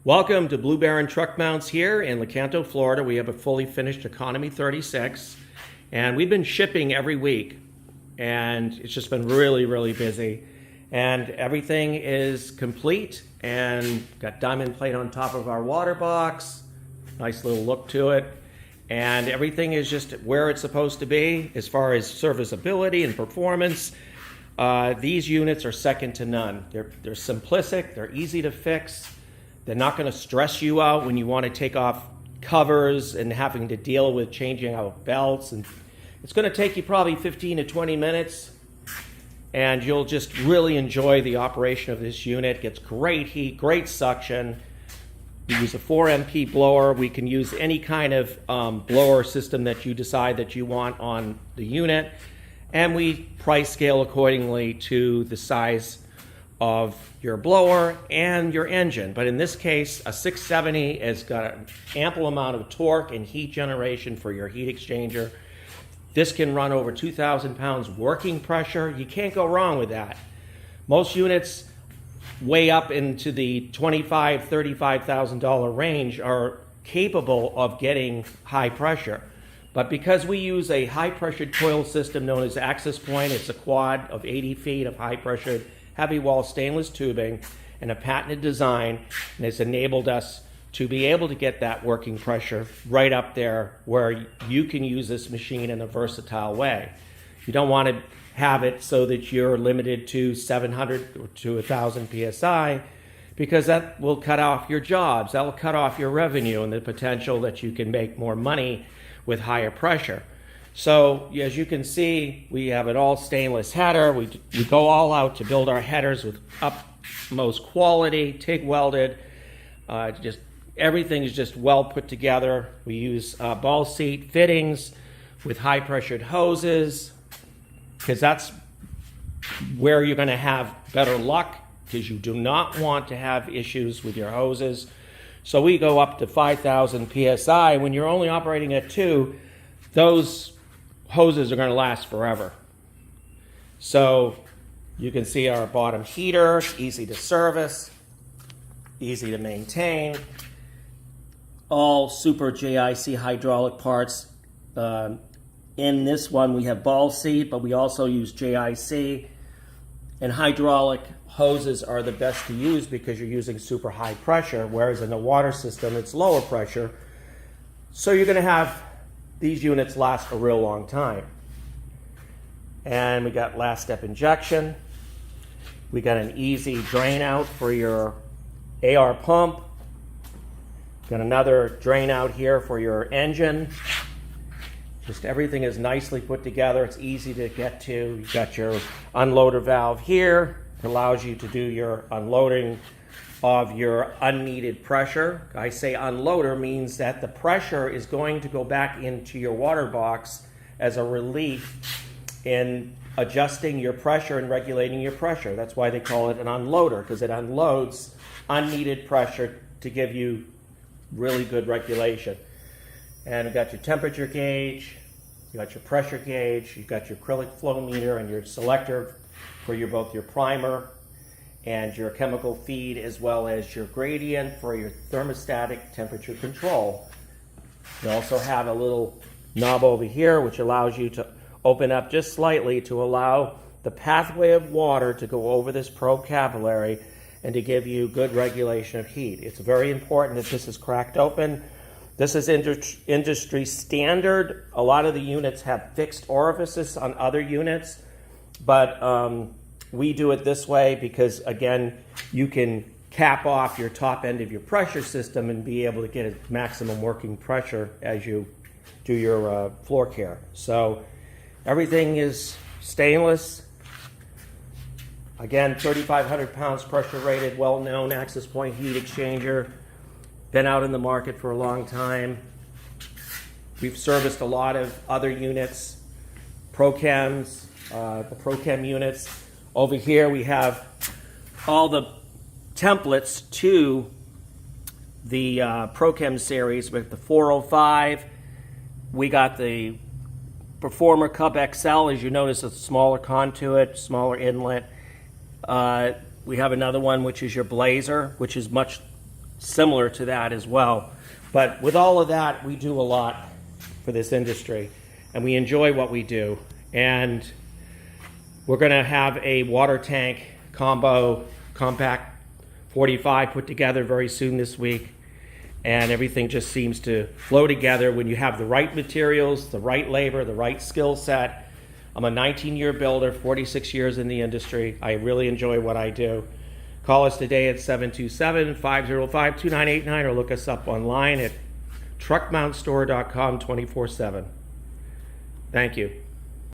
Welcome to Blue Baron Truck Mounts here in Lecanto, Florida. We have a fully finished Economy 36, and we've been shipping every week, and it's just been really busy. And everything is complete, and got diamond plate on top of our water box, nice little look to it, and everything is just where it's supposed to be as far as serviceability and performance. These units are second to none. They're simplistic, they're easy to fix. They're not going to stress you out when you want to take off covers and having to deal with changing out belts. And it's going to take you probably 15 to 20 minutes, and you'll just really enjoy the operation of this unit. It gets great heat, great suction. We use a 4MP blower. We can use any kind of blower system that you decide that you want on the unit, and we price scale accordingly to the size of your blower and your engine. But in this case, a 670 has got an ample amount of torque and heat generation for your heat exchanger. This can run over 2,000 pounds working pressure. You can't go wrong with that. Most units way up into the $25,000, $35,000 range are capable of getting high pressure. But because we use a high pressured coil system known as Access Point, it's a quad of 80 feet of high pressured heavy wall stainless tubing and a patented design, and it's enabled us to be able to get that working pressure right up there where you can use this machine in a versatile way. You don't want to have it so that you're limited to 700 or to 1,000 psi, because that will cut off your jobs, that will cut off your revenue and the potential that you can make more money with higher pressure. So as you can see, we have an all stainless header. We go all out to build our headers with utmost quality, TIG welded. Just everything is just well put together. We use ball seat fittings with high pressured hoses, because that's where you're going to have better luck, because you do not want to have issues with your hoses. So we go up to 5,000 psi. When you're only operating at 2, those hoses are going to last forever. So you can see our bottom heater, easy to service, easy to maintain. All super JIC hydraulic parts. In this one we have ball seat, but we also use JIC. And hydraulic hoses are the best to use because you're using super high pressure, whereas in the water system it's lower pressure. So you're going to have these units last a real long time. And we got last step injection. We got an easy drain out for your AR pump. Got another drain out here for your engine. Just everything is nicely put together. It's easy to get to. You've got your unloader valve here. It allows you to do your unloading of your unneeded pressure. I say unloader means that the pressure is going to go back into your water box as a relief in adjusting your pressure and regulating your pressure. That's why they call it an unloader, because it unloads unneeded pressure to give you really good regulation. And you've got your temperature gauge, you got your pressure gauge, you've got your acrylic flow meter and your selector for both your primer and your chemical feed, as well as your gradient for your thermostatic temperature control. You also have a little knob over here which allows you to open up just slightly to allow the pathway of water to go over this probe capillary and to give you good regulation of heat. It's very important that this is cracked open. This is industry standard. A lot of the units have fixed orifices on other units, but we do it this way because, again, you can cap off your top end of your pressure system and be able to get a maximum working pressure as you do your floor care. So everything is stainless. Again, 3,500 pounds pressure rated, well-known Access Point heat exchanger. Been out in the market for a long time. We've serviced a lot of other units, ProChems, the ProChem units. Over here we have all the templates to the ProChem series with the 405. We got the Performer Cub XL. As you notice, a smaller conduit, smaller inlet. We have another one which is your Blazer, which is much similar to that as well. But with all of that, we do a lot for this industry, and we enjoy what we do. And we're going to have a water tank combo compact 45 put together very soon this week. And everything just seems to flow together when you have the right materials, the right labor, the right skill set. I'm a 19-year builder, 46 years in the industry. I really enjoy what I do. Call us today at 727-505-2989 or look us up online at truckmountstore.com 24/7. Thank you.